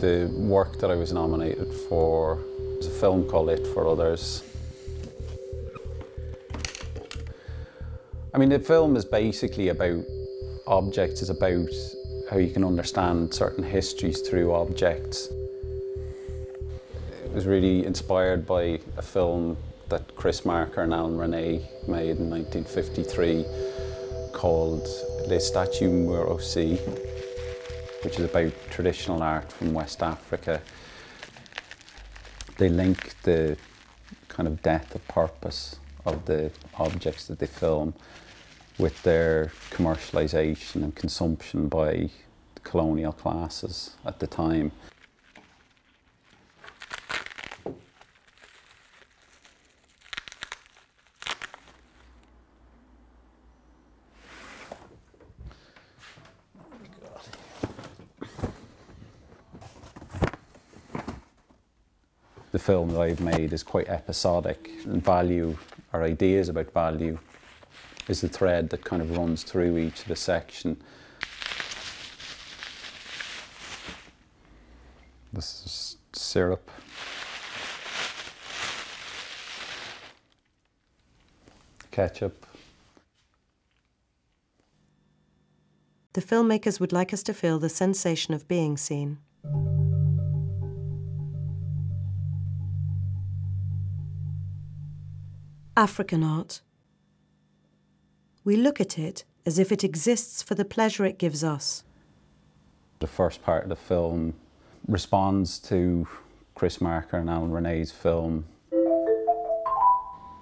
The work that I was nominated for was a film called It for Others. I mean, the film is basically about objects. It's about how you can understand certain histories through objects. It was really inspired by a film that Chris Marker and Alain made in 1953 called Les Statues Meruent Assui, which is about traditional art from West Africa. They link the kind of death of purpose of the objects that they film with their commercialisation and consumption by the colonial classes at the time. The film that I've made is quite episodic, and value, or ideas about value, is the thread that kind of runs through each of the section. This is syrup. Ketchup. The filmmakers would like us to feel the sensation of being seen. African art. We look at it as if it exists for the pleasure it gives us. The first part of the film responds to Chris Marker and Alain Resnais's film.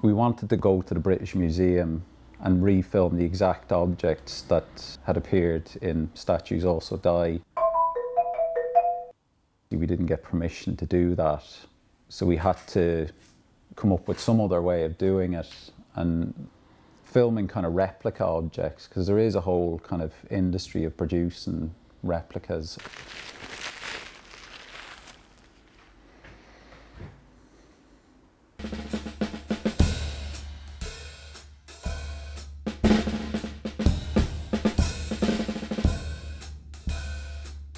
We wanted to go to the British Museum and refilm the exact objects that had appeared in Statues Also Die. We didn't get permission to do that, so we had to come up with some other way of doing it, and filming kind of replica objects, because there is a whole kind of industry of producing replicas.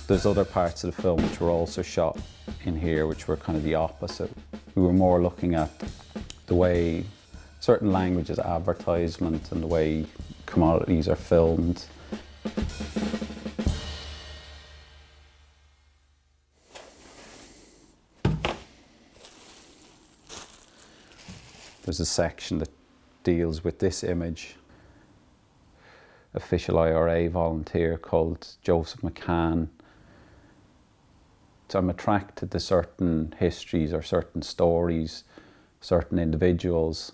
There's other parts of the film which were also shot in here, which were kind of the opposite. We were more looking at the way certain languages, advertisement, and the way commodities are filmed. There's a section that deals with this image. Official IRA volunteer called Joseph McCann. So I'm attracted to certain histories or certain stories, certain individuals,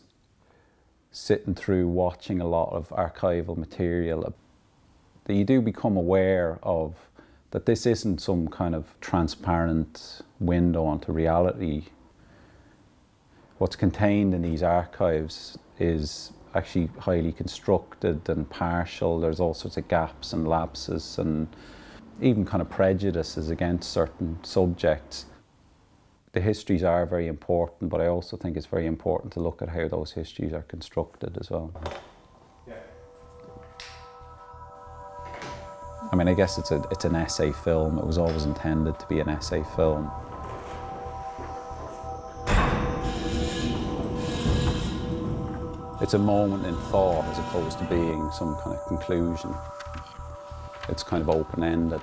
sitting through watching a lot of archival material, that you do become aware of that this isn't some kind of transparent window onto reality. What's contained in these archives is actually highly constructed and partial. There's all sorts of gaps and lapses and even kind of prejudices against certain subjects. The histories are very important, but I also think it's very important to look at how those histories are constructed as well. Yeah. I mean, I guess it's an essay film. It was always intended to be an essay film. It's a moment in thought as opposed to being some kind of conclusion. It's kind of open-ended.